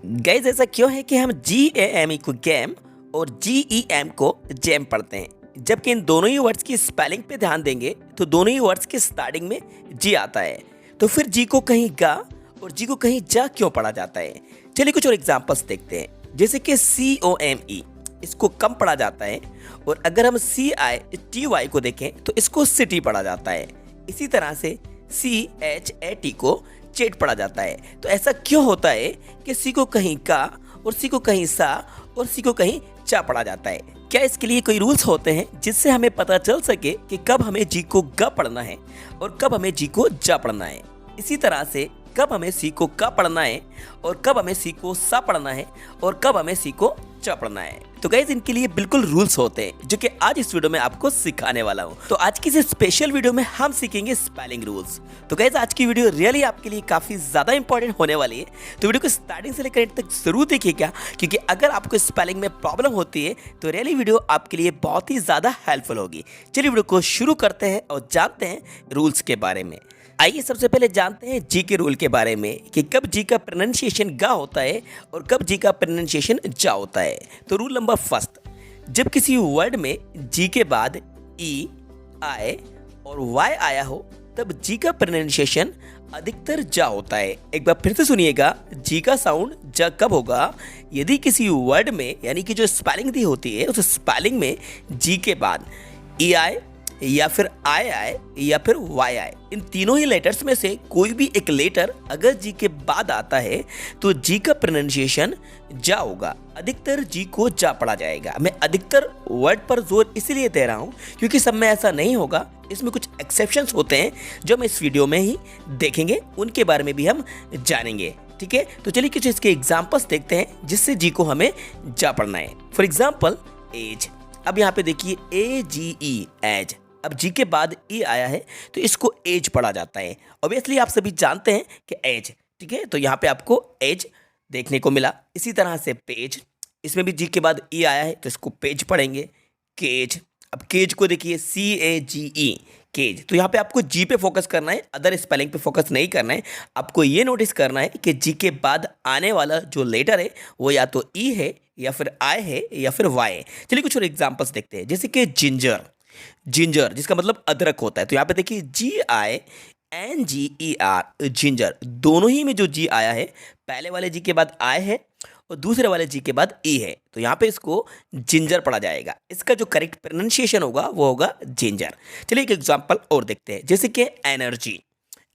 Guys ऐसा क्यों है कि हम GAME को गेम और GEM को जेम पढ़ते हैं, जबकि इन दोनों ही वर्ड्स की स्पेलिंग पे ध्यान देंगे तो दोनों ही वर्ड्स के स्टार्टिंग में जी आता है। तो फिर जी को कहीं गा और जी को कहीं जा क्यों पढ़ा जाता है? चलिए कुछ और एग्जांपल्स देखते हैं। जैसे कि COME इसको कम पढ़ा जाता है, और अगर हम CITY को देखें तो इसको सिटी पढ़ा जाता है। इसी तरह से CHAT को चेट पढ़ा जाता है। तो ऐसा क्यों होता है कि सी को कहीं का और सी को कहीं सा और सी को कहीं चा पढ़ा जाता है? क्या इसके लिए कोई रूल्स होते हैं जिससे हमें पता चल सके कि कब हमें जी को ग पढ़ना है और कब हमें जी को जा पढ़ना है? इसी तरह से कब हमें सी को का पढ़ना है और कब हमें सी को सा पढ़ना है और कब हमें सी को चा पढ़ना है? तो गाइज इनके लिए बिल्कुल रूल्स होते हैं जो कि आज इस वीडियो में आपको सिखाने वाला हूँ। तो आज की इस स्पेशल वीडियो में हम सीखेंगे स्पेलिंग रूल्स। तो गाइज आज की वीडियो रियली आपके लिए काफी ज्यादा इंपॉर्टेंट होने वाली है, तो वीडियो को स्टार्टिंग से लेकर एंड तक जरूर देखिएगा, क्योंकि अगर आपको स्पेलिंग में प्रॉब्लम होती है तो रियली वीडियो आपके लिए बहुत ही ज्यादा हेल्पफुल होगी। चलिए वीडियो को शुरू करते हैं और जानते हैं रूल्स के बारे में। आइए सबसे पहले जानते हैं जी के रूल के बारे में कि कब जी का प्रोनाउंसिएशन गा होता है और कब जी का प्रोनाउंसिएशन जा होता है। तो रूल नंबर फर्स्ट, जब किसी वर्ड में जी के बाद ई, आई और वाई आया हो तब जी का प्रोनाउंसिएशन अधिकतर जा होता है। एक बार फिर से सुनिएगा, जी का साउंड जा कब होगा? यदि किसी वर्ड में यानी कि जो स्पेलिंग दी होती है उस स्पेलिंग में जी के बाद ई आई या फिर आई आई या फिर वाई आई, इन तीनों ही लेटर्स में से कोई भी एक लेटर अगर जी के बाद आता है तो जी का प्रोनाउंसिएशन जा होगा। अधिकतर जी को जा पढ़ा जाएगा। मैं अधिकतर वर्ड पर जोर इसलिए दे रहा हूं क्योंकि सब में ऐसा नहीं होगा, इसमें कुछ एक्सेप्शंस होते हैं जो हम इस वीडियो में ही देखेंगे, उनके बारे में भी हम जानेंगे। ठीक है, तो चलिए कुछ इसके एग्जाम्पल्स देखते हैं जिससे जी को हमें जा पढ़ना है। For example as. अब यहाँ पे देखिए AGE एज, अब जी के बाद ई आया है तो इसको एज पढ़ा जाता है। ऑब्वियसली आप सभी जानते हैं कि एज, ठीक है, तो यहाँ पे आपको एज देखने को मिला। इसी तरह से पेज, इसमें भी जी के बाद ई आया है तो इसको पेज पढ़ेंगे। केज, अब केज को देखिए CAGE केज, तो यहाँ पे आपको जी पे फोकस करना है, अदर स्पेलिंग पे फोकस नहीं करना है। आपको ये नोटिस करना है कि जी के बाद आने वाला जो लेटर है वो या तो ई है या फिर आई है या फिर वाई है। चलिए कुछ और एग्जाम्पल्स देखते हैं। जैसे कि जिंजर, जिंजर जिसका मतलब अदरक होता है, तो यहाँ पे देखिए GINGER जिंजर, दोनों ही में जो जी आया है पहले वाले जी के बाद आए है और दूसरे वाले जी के बाद ई है, तो यहाँ पे इसको जिंजर पढ़ा जाएगा। इसका जो करेक्ट प्रोनाउंसिएशन होगा वो होगा जिंजर। चलिए एक एग्जांपल और देखते हैं। जैसे कि एनर्जी,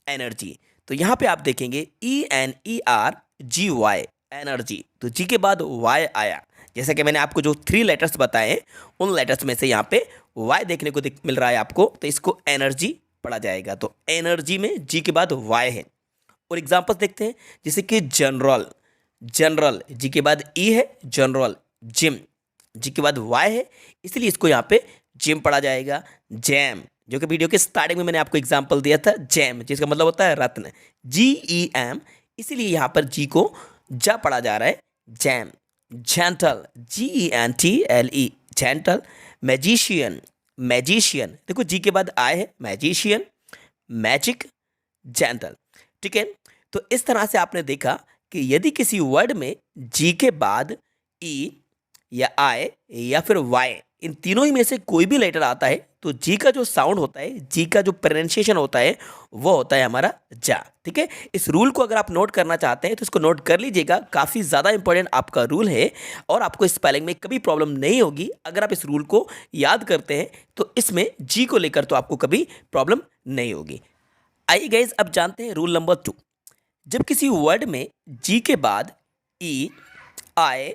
एनर्जी, तो यहाँ पे आप देखेंगे ENERGY एनर्जी, तो जी के बाद वाई आया। जैसे कि मैंने आपको जो 3 लेटर्स बताए उन लेटर्स में से यहाँ पे वाई देखने को मिल रहा है आपको, तो इसको एनर्जी पढ़ा जाएगा। तो एनर्जी में जी के बाद वाई है। और एग्जांपल्स देखते हैं। जैसे कि जनरल, जनरल जी के बाद ई है, जनरल। जिम, जी के बाद वाई है इसलिए इसको यहाँ पे जिम पढ़ा जाएगा। जैम, जो कि वीडियो के स्टार्टिंग में मैंने आपको एग्जांपल दिया था, जैम जिसका मतलब होता है रत्न, GEM, इसीलिए यहाँ पर जी को जा पढ़ा जा रहा है, jam. Gentle, GENTLE gentle. Magician, magician, देखो जी के बाद आए है, मैजिशियन, मैजिक, जेंटल। ठीक है, तो इस तरह से आपने देखा कि यदि किसी वर्ड में जी के बाद ई या आई या फिर वाई, इन तीनों ही में से कोई भी लेटर आता है तो जी का जो साउंड होता है, जी का जो प्रोनाउंसिएशन होता है वो होता है हमारा जा। ठीक है, इस रूल को अगर आप नोट करना चाहते हैं तो इसको नोट कर लीजिएगा, काफ़ी ज़्यादा इंपॉर्टेंट आपका रूल है और आपको स्पेलिंग में कभी प्रॉब्लम नहीं होगी अगर आप इस रूल को याद करते हैं, तो इसमें जी को लेकर तो आपको कभी प्रॉब्लम नहीं होगी। आइए गाइज अब जानते हैं रूल नंबर 2। जब किसी वर्ड में जी के बाद ई, आई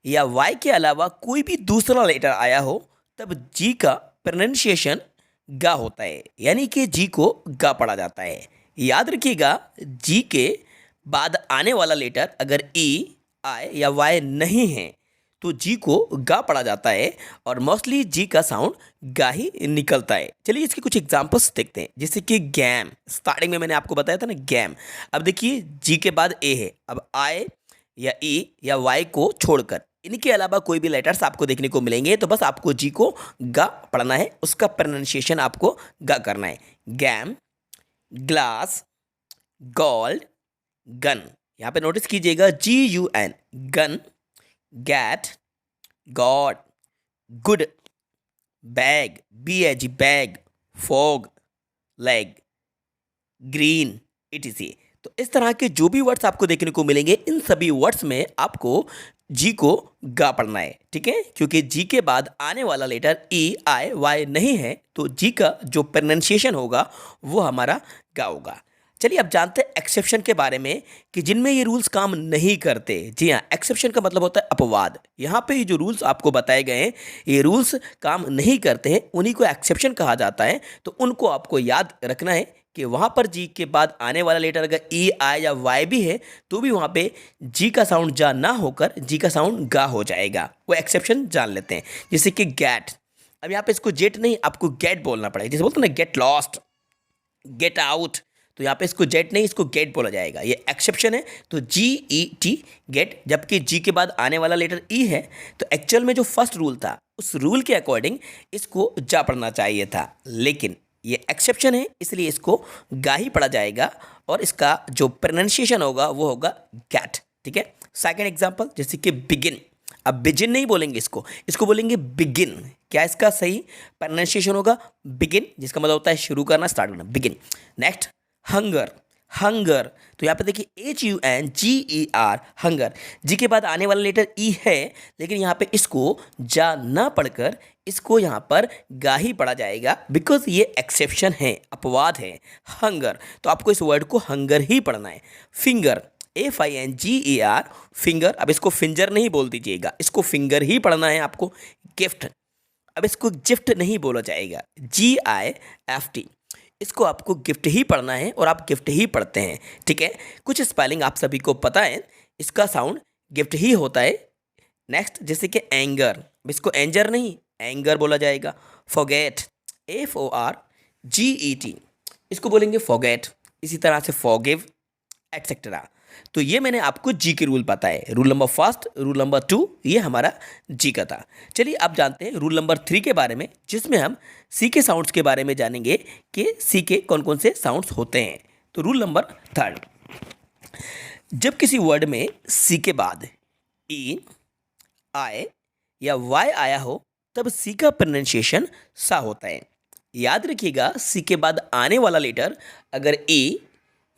या वाई के अलावा कोई भी दूसरा लेटर आया हो तब जी का प्रोनाउंसिएशन गा होता है, यानी कि जी को गा पढ़ा जाता है। याद रखिएगा, जी के बाद आने वाला लेटर अगर ई, आई या वाई नहीं है तो जी को गा पढ़ा जाता है और मोस्टली जी का साउंड गा ही निकलता है। चलिए इसके कुछ एग्जांपल्स देखते हैं। जैसे कि गैम, स्टार्टिंग में मैंने आपको बताया था ना गैम, अब देखिए जी के बाद ए है, अब आई या ई या वाई को छोड़कर इनके अलावा कोई भी लेटर्स आपको देखने को मिलेंगे तो बस आपको जी को गा पढ़ना है, उसका प्रोनाउंसिएशन आपको गा करना है। गैम, ग्लास, गोल्ड, गन, यहाँ पे नोटिस कीजिएगा GUN, gun, gat, god, good, bag, BAG, bag, fog, leg, green, etc। तो इस तरह के जो भी वर्ड्स आपको देखने को मिलेंगे, इन सभी वर्ड्स में आपको जी को गा पढ़ना है, ठीक है। क्योंकि जी के बाद आने वाला लेटर EIY नहीं है, तो जी का जो प्रोनाउंसिएशन होगा वो हमारा गा होगा। चलिए अब जानते हैं एक्सेप्शन के बारे में कि जिनमें ये रूल्स काम नहीं करते। जी हाँ, एक्सेप्शन का मतलब होता है अपवाद। यहाँ पे ये जो रूल्स आपको बताए गए हैं, ये रूल्स काम नहीं करते हैं, उन्हीं को एक्सेप्शन कहा जाता है। तो उनको आपको याद रखना है कि वहाँ पर जी के बाद आने वाला लेटर अगर EI या Y भी है तो भी वहाँ पे जी का साउंड जा ना होकर जी का साउंड गा हो जाएगा। वो एक्सेप्शन जान लेते हैं। जैसे कि गेट, अब यहाँ पे इसको जेट नहीं, आपको गेट बोलना पड़ेगा। जैसे बोलते हैं ना, गेट लॉस्ट, गेट आउट, तो यहाँ पे इसको जेट नहीं, इसको गेट बोला जाएगा। ये एक्सेप्शन है, तो GET, गेट। जबकि जी के बाद आने वाला लेटर ई है, तो एक्चुअल में जो फर्स्ट रूल था उस रूल के अकॉर्डिंग इसको जा पढ़ना चाहिए था, लेकिन ये एक्सेप्शन है इसलिए इसको गा ही पढ़ा जाएगा और इसका जो प्रोनाउंसिएशन होगा वो होगा गैट, ठीक है। सेकंड एग्जांपल, जैसे कि बिगिन, अब बिगिन नहीं बोलेंगे इसको, इसको बोलेंगे बिगिन। क्या इसका सही प्रोनाउंसिएशन होगा? बिगिन, जिसका मतलब होता है शुरू करना, स्टार्ट करना, बिगिन। नेक्स्ट, हंगर, हंगर, तो यहाँ पे देखिए HUNGER, हंगर। जी के बाद आने वाला लेटर ई है, लेकिन यहाँ पे इसको जा ना पढ़कर इसको यहाँ पर गा ही पढ़ा जाएगा, बिकॉज ये एक्सेप्शन है, अपवाद है। हंगर, तो आपको इस वर्ड को हंगर ही पढ़ना है। फिंगर, FINGER, फिंगर, अब इसको फिंजर नहीं बोल दीजिएगा, इसको फिंगर ही पढ़ना है आपको। गिफ्ट, अब इसको गिफ्ट नहीं बोला जाएगा, GIFT, इसको आपको गिफ्ट ही पढ़ना है और आप गिफ्ट ही पढ़ते हैं, ठीक है। कुछ स्पेलिंग आप सभी को पता है, इसका साउंड गिफ्ट ही होता है। नेक्स्ट, जैसे कि एंगर, इसको एंजर नहीं, एंगर बोला जाएगा। फॉरगेट, FORGET, इसको बोलेंगे फॉरगेट। इसी तरह से फॉरगिव, एटसेट्रा। तो ये मैंने आपको जी के रूल बताए। Rule number first, rule number 2, ये हमारा जी का था। चलिए अब जानते हैं रूल नंबर 3 के बारे में, जिसमें हम सी के साउंड्स के बारे में जानेंगे कि सी के कौन कौन से साउंड्स होते हैं। तो रूल नंबर 3, जब किसी वर्ड में सी के बाद ई, आई या वाई आया हो तब सी का प्रोनाउंसिएशन सा होता है। याद रखिएगा, सी के बाद आने वाला लेटर अगर ई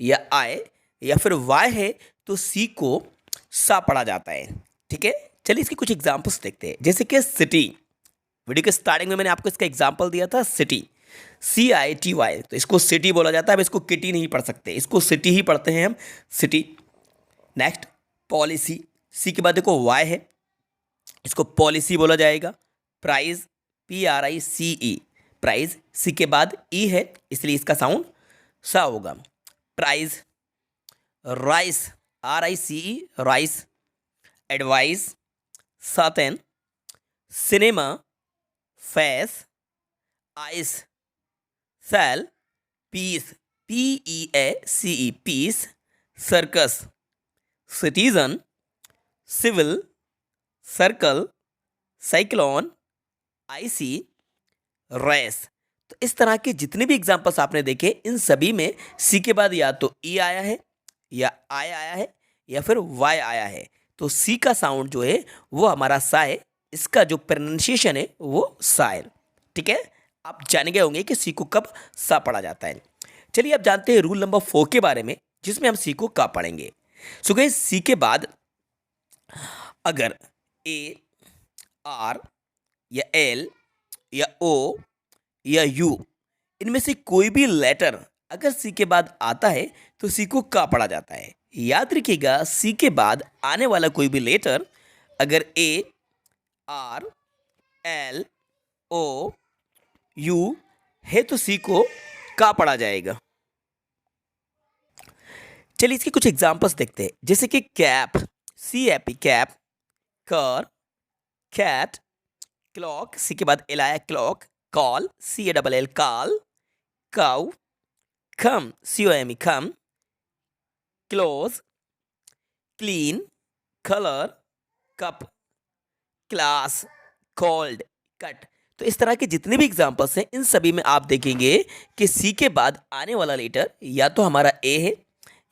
या आई या फिर वाई है तो सी को सा पढ़ा जाता है, ठीक है। चलिए इसके कुछ एग्जांपल्स देखते हैं। जैसे कि सिटी, वीडियो के स्टार्टिंग में मैंने आपको इसका एग्जांपल दिया था, सिटी, CITY, तो इसको सिटी बोला जाता है। अब इसको किटी नहीं पढ़ सकते, इसको सिटी ही पढ़ते हैं हम, सिटी। नेक्स्ट, पॉलिसी, सी के बाद देखो वाई है, इसको पॉलिसी बोला जाएगा। प्राइज, PRICE, प्राइज, सी के बाद ई है इसलिए इसका साउंड सा होगा। Prize, rice, RICE, rice. Advice, सातन। Cinema, face. Ice, cell. Peace, PEACE, peace. Circus, citizen. Civil, circle. Cyclone, IC, race. तो इस तरह के जितने भी एग्जांपल्स आपने देखे, इन सभी में सी के बाद या तो ई आया है या आई आया है या फिर वाई आया है। तो सी का साउंड जो है वो हमारा सा है, इसका जो प्रोनाउंसिएशन है वो सा है, ठीक है। आप जान गए होंगे कि सी को कब सा पढ़ा जाता है। चलिए अब जानते हैं रूल नंबर 4 के बारे में, जिसमें हम सी को कब पढ़ेंगे। सो गाइस, सी के बाद अगर A, R या L या O या U, इनमें से कोई भी लेटर अगर सी के बाद आता है तो सी को का पढ़ा जाता है। याद रखिएगा, सी के बाद आने वाला कोई भी लेटर अगर A, R, L, O, U है तो सी को का पढ़ा जाएगा। चलिए इसके कुछ एग्जांपल्स देखते हैं। जैसे कि cap, CAP, cap. Car, cat. Clock, C के बाद एल आया, clock. Call, CALL, call. Cow, come, COME, come. Close, clean. Colour, cup. Class, cold, cut. तो इस तरह के जितने भी एग्जांपल्स हैं, इन सभी में आप देखेंगे कि सी के बाद आने वाला लेटर या तो हमारा ए है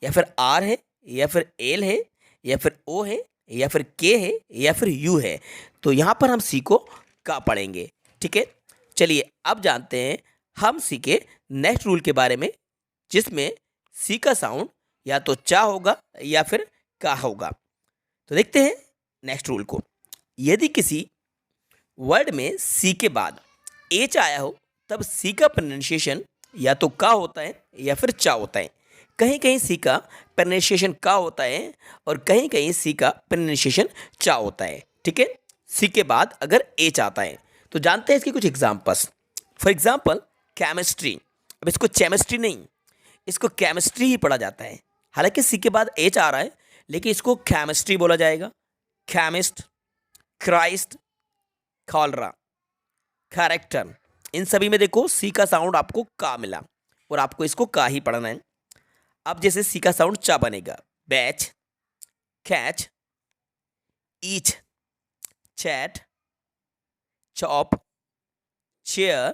या फिर आर है या फिर एल है या फिर ओ है या फिर के है या फिर यू है। तो यहाँ पर हम सी को का पढ़ेंगे। ठीक है, चलिए अब जानते हैं हम सी के नेक्स्ट रूल के बारे में, जिसमें सी का साउंड या तो चा होगा या फिर का होगा। तो देखते हैं नेक्स्ट रूल को। यदि किसी वर्ड में सी के बाद एच आया हो तब सी का प्रोनाउंसिएशन या तो का होता है या फिर चा होता है। कहीं कहीं सी का प्रोनाउंसिएशन का होता है और कहीं कहीं सी का प्रोनाउंसिएशन चा होता है। ठीक है, सी के बाद अगर एच आता है तो जानते हैं इसके कुछ एग्जाम्पल्स। For example chemistry. अब इसको केमिस्ट्री नहीं, इसको केमिस्ट्री ही पढ़ा जाता है। हालांकि सी के बाद एच आ रहा है लेकिन इसको केमिस्ट्री बोला जाएगा। केमिस्ट, क्राइस्ट, कॉलरा, कैरेक्टर, इन सभी में देखो सी का साउंड आपको का मिला और आपको इसको का ही पढ़ना है। अब जैसे सी का साउंड चा बनेगा, batch, catch, each, chat, chop, chair,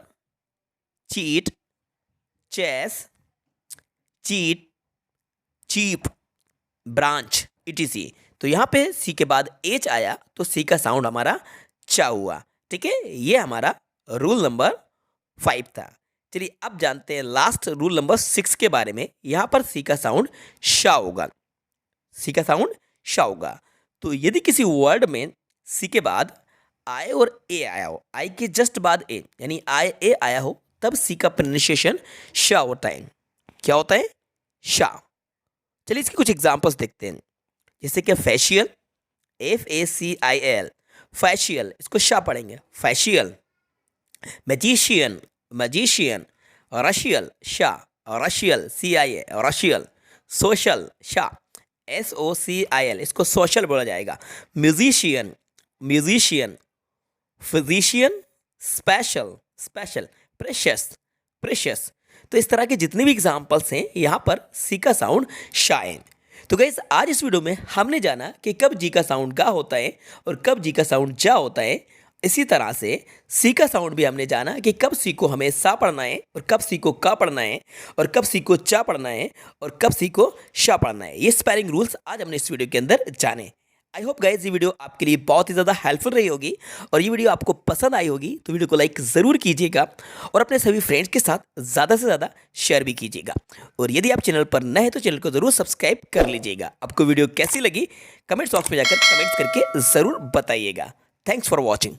cheat, chase, cheat, cheap, branch, etc. तो यहाँ पे सी के बाद एच आया तो सी का साउंड हमारा चा हुआ। ठीक है, ये हमारा रूल नंबर 5 था। चलिए अब जानते हैं लास्ट रूल नंबर 6 के बारे में। यहाँ पर सी का साउंड शा होगा, सी का साउंड शा होगा। तो यदि किसी वर्ड में सी के बाद आई और ए आया हो, आई के जस्ट बाद ए यानी आई ए आया हो, तब सी का प्रोनाउंसिएशन शा होता है। क्या होता है? शा। चलिए इसके कुछ एग्जांपल्स देखते हैं। जैसे कि फेशियल, FACIAL, फैशियल, इसको शा पढ़ेंगे, फैशियल। Magician, magician. रशियल, शा, रशियल, CIA, रशियल। सोशल, शा, SOCIL, इसको सोशल बोला जाएगा। Musician, musician. Physician, special, special. Precious, precious. तो इस तरह के जितने भी एग्जाम्पल्स हैं यहाँ पर सी का साउंड शा है। तो गाइस आज इस वीडियो में हमने जाना कि कब जी का साउंड का होता है और कब जी का साउंड जा होता है। इसी तरह से सी का साउंड भी हमने जाना कि कब सी को हमें सा पढ़ना है और कब सी को का पढ़ना है और कब सी को चा पढ़ना है और कब सी को शा पढ़ना है। ये स्पेलिंग रूल्स आज हमने इस वीडियो के अंदर जाने। आई होप गाइज ये वीडियो आपके लिए बहुत ही ज़्यादा हेल्पफुल रही होगी और ये वीडियो आपको पसंद आई होगी तो वीडियो को लाइक ज़रूर कीजिएगा और अपने सभी फ्रेंड्स के साथ ज़्यादा से ज़्यादा शेयर भी कीजिएगा। और यदि आप चैनल पर नए हैं तो चैनल को ज़रूर सब्सक्राइब कर लीजिएगा। आपको वीडियो कैसी लगी कमेंट बॉक्स में जाकर कमेंट्स करके ज़रूर बताइएगा। Thanks for watching.